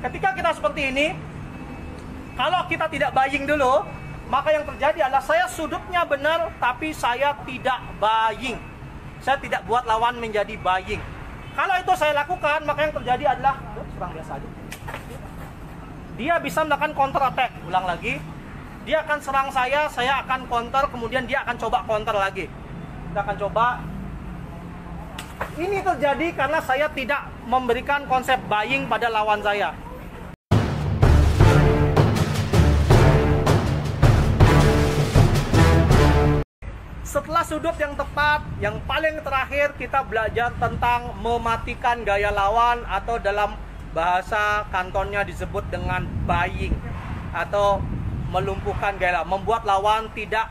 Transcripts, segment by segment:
ketika kita seperti ini, kalau kita tidak buying dulu, maka yang terjadi adalah saya sudutnya benar, tapi saya tidak buying. Saya tidak buat lawan menjadi buying. Kalau itu saya lakukan, maka yang terjadi adalah serang biasa aja. Dia bisa melakukan counter attack. Ulang lagi, dia akan serang saya akan counter, kemudian dia akan coba counter lagi. Kita akan coba. Ini terjadi karena saya tidak memberikan konsep buying pada lawan saya. Setelah sudut yang tepat, yang paling terakhir kita belajar tentang mematikan gaya lawan, atau dalam bahasa kantonnya disebut dengan buying, atau melumpuhkan gaya lawan, membuat lawan tidak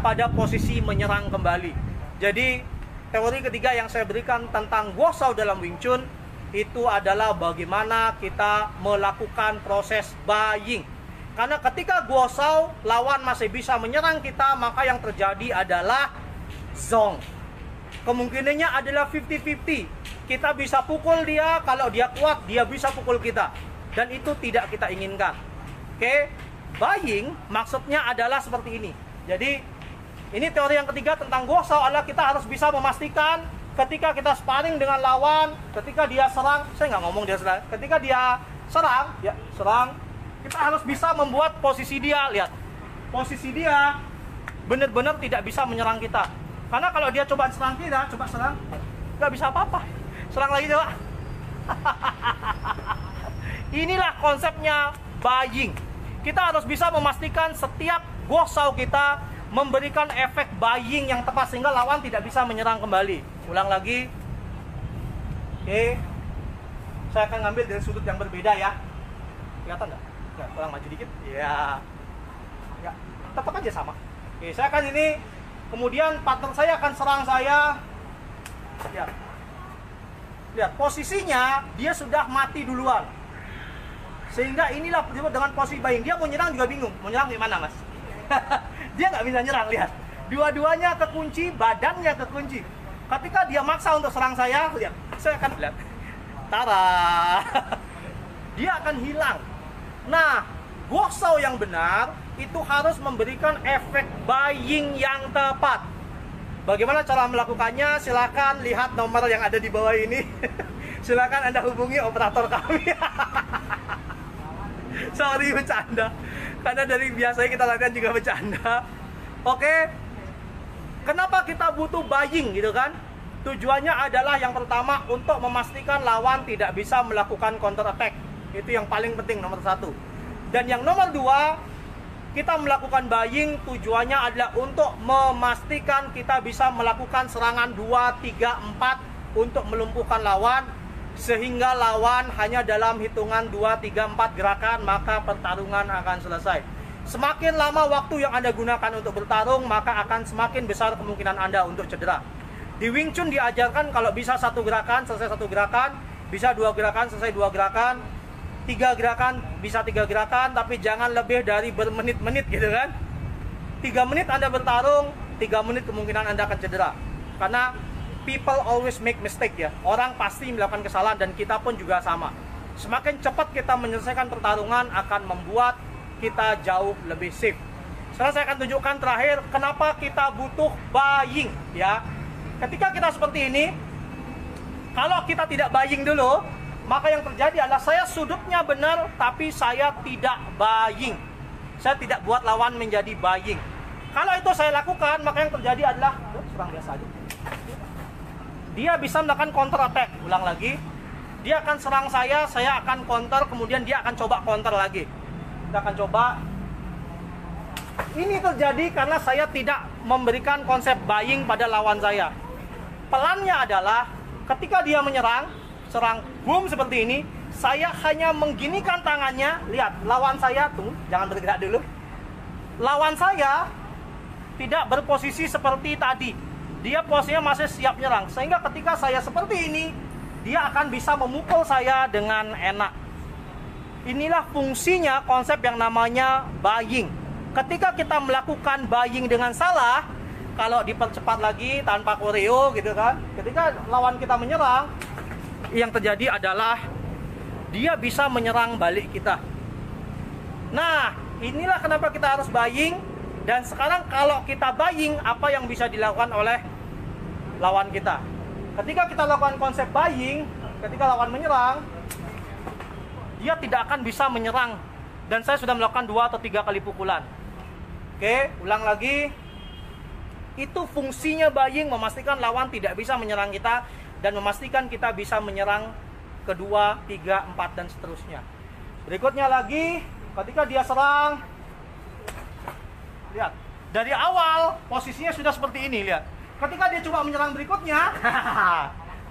pada posisi menyerang kembali. Jadi teori ketiga yang saya berikan tentang Guo Shao dalam Wing Chun itu adalah bagaimana kita melakukan proses buying. Karena ketika Guo Shao lawan masih bisa menyerang kita, maka yang terjadi adalah zong. Kemungkinannya adalah 50-50. Kita bisa pukul dia, kalau dia kuat dia bisa pukul kita. Dan itu tidak kita inginkan. Oke, buying maksudnya adalah seperti ini. Jadi ini teori yang ketiga tentang Guo Shao adalah kita harus bisa memastikan ketika kita sparring dengan lawan, ketika dia serang, saya nggak ngomong dia serang, ketika dia serang, ya serang, kita harus bisa membuat posisi dia, lihat, posisi dia benar-benar tidak bisa menyerang kita. Karena kalau dia coba serang kita, coba serang, nggak bisa apa-apa. Serang lagi coba. Inilah konsepnya buying. Kita harus bisa memastikan setiap Guo Shao kita memberikan efek buying yang tepat sehingga lawan tidak bisa menyerang kembali. Ulang lagi. Oke. Saya akan ngambil dari sudut yang berbeda ya. Kelihatan nggak? Ya, tolong maju dikit. Ya. Ya, tetap aja sama. Oke, saya akan ini. Kemudian partner saya akan serang saya. Ya. Lihat, posisinya dia sudah mati duluan. Sehingga inilah disebut dengan posisi buying. Dia mau nyerang juga bingung. Mau nyerang di mana, Mas? Dia nggak bisa nyerang, lihat. Dua-duanya kekunci, badannya kekunci. Ketika dia maksa untuk serang saya, lihat. Saya akan lihat. Tara. Dia akan hilang. Nah, Guo Shao yang benar itu harus memberikan efek buying yang tepat. Bagaimana cara melakukannya? Silakan lihat nomor yang ada di bawah ini. Silakan Anda hubungi operator kami. Sorry, bercanda. Karena dari biasanya kita latihan juga bercanda. Oke. Kenapa kita butuh buying gitu kan? Tujuannya adalah yang pertama untuk memastikan lawan tidak bisa melakukan counter attack. Itu yang paling penting, nomor satu. Dan yang nomor dua, kita melakukan buying tujuannya adalah untuk memastikan kita bisa melakukan serangan 2, 3, 4 untuk melumpuhkan lawan, sehingga lawan hanya dalam hitungan 2, 3, 4 gerakan maka pertarungan akan selesai. Semakin lama waktu yang Anda gunakan untuk bertarung, maka akan semakin besar kemungkinan Anda untuk cedera. Di Wing Chun diajarkan kalau bisa satu gerakan selesai satu gerakan, bisa dua gerakan selesai dua gerakan, tiga gerakan bisa tiga gerakan, tapi jangan lebih dari bermenit-menit gitu kan. 3 menit Anda bertarung, 3 menit kemungkinan Anda akan cedera. Karena people always make mistake ya. Orang pasti melakukan kesalahan dan kita pun juga sama. Semakin cepat kita menyelesaikan pertarungan akan membuat kita jauh lebih safe. Sekarang saya akan tunjukkan terakhir kenapa kita butuh buying ya. Ketika kita seperti ini, kalau kita tidak buying dulu, maka yang terjadi adalah saya sudutnya benar, tapi saya tidak buying. Saya tidak buat lawan menjadi buying. Kalau itu saya lakukan, maka yang terjadi adalah serang biasa aja. Dia bisa melakukan counter attack. Ulang lagi, dia akan serang saya akan counter, kemudian dia akan coba counter lagi. Kita akan coba. Ini terjadi karena saya tidak memberikan konsep buying pada lawan saya. Pelannya adalah ketika dia menyerang, serang boom seperti ini, saya hanya mengginikan tangannya. Lihat, lawan saya, tunggu, jangan bergerak dulu. Lawan saya tidak berposisi seperti tadi. Dia posisinya masih siap nyerang. Sehingga ketika saya seperti ini, dia akan bisa memukul saya dengan enak. Inilah fungsinya konsep yang namanya buying. Ketika kita melakukan buying dengan salah, kalau dipercepat lagi tanpa koreo gitu kan, ketika lawan kita menyerang, yang terjadi adalah dia bisa menyerang balik kita. Nah, inilah kenapa kita harus buying. Dan sekarang kalau kita buying, apa yang bisa dilakukan oleh lawan kita? Ketika kita lakukan konsep buying, ketika lawan menyerang, dia tidak akan bisa menyerang. Dan saya sudah melakukan 2 atau 3 kali pukulan. Oke, ulang lagi. Itu fungsinya buying, memastikan lawan tidak bisa menyerang kita dan memastikan kita bisa menyerang kedua, 3, 4 dan seterusnya. Berikutnya lagi, ketika dia serang, lihat, dari awal posisinya sudah seperti ini, lihat. Ketika dia coba menyerang berikutnya,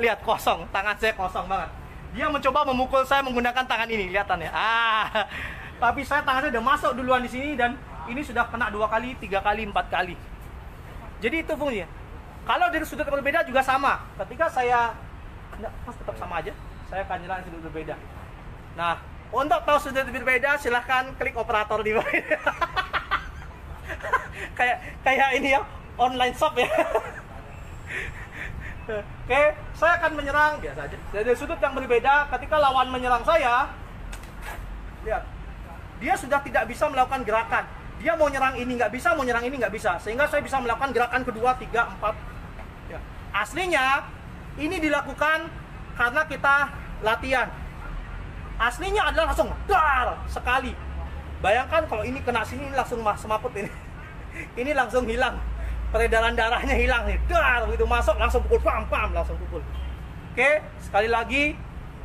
lihat kosong, tangan saya kosong banget. Dia mencoba memukul saya menggunakan tangan ini, lihatannya. Tapi saya tangan saya udah masuk duluan di sini dan ini sudah kena 2 kali, 3 kali, 4 kali. Jadi itu fungsinya. Kalau dari sudut berbeda juga sama. Ketika saya tetap sama aja, saya akan nyerang sudut berbeda. Nah, untuk tahu sudut berbeda silahkan klik operator di bawah. kayak ini ya, online shop ya. Oke, saya akan menyerang biasa aja. Dari sudut yang berbeda, ketika lawan menyerang saya, lihat, dia sudah tidak bisa melakukan gerakan. Dia mau nyerang ini nggak bisa, mau nyerang ini nggak bisa, sehingga saya bisa melakukan gerakan kedua, 3, 4. Ya. Aslinya ini dilakukan karena kita latihan. Aslinya adalah langsung dar sekali. Bayangkan kalau ini kena sini, ini langsung semaput ini. Ini langsung hilang. Peredaran darahnya hilang nih. Dar, begitu masuk langsung pukul, pam, langsung pukul. Oke, sekali lagi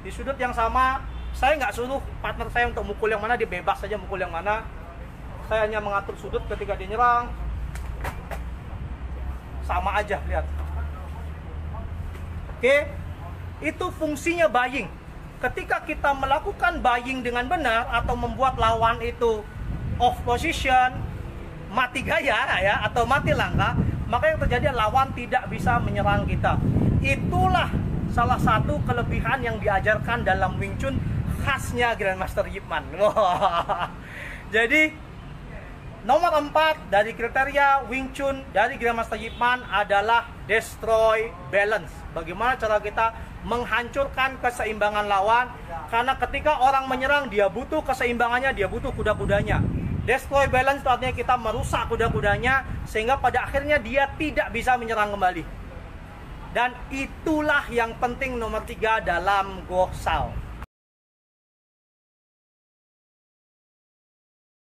di sudut yang sama, saya nggak suruh partner saya untuk mukul yang mana, dia bebas saja mukul yang mana. Saya hanya mengatur sudut ketika dia nyerang. Sama aja, lihat. Oke, itu fungsinya buying. Ketika kita melakukan buying dengan benar atau membuat lawan itu off position, mati gaya ya, atau mati langkah, maka yang terjadi lawan tidak bisa menyerang kita. Itulah salah satu kelebihan yang diajarkan dalam Wing Chun khasnya Grandmaster Yip Man. Jadi nomor 4 dari kriteria Wing Chun dari Grandmaster Yip Man adalah destroy balance. Bagaimana cara kita menghancurkan keseimbangan lawan? Karena ketika orang menyerang, dia butuh keseimbangannya, dia butuh kuda-kudanya. Destroy balance itu artinya kita merusak kuda-kudanya sehingga pada akhirnya dia tidak bisa menyerang kembali. Dan itulah yang penting nomor 3 dalam Goksal.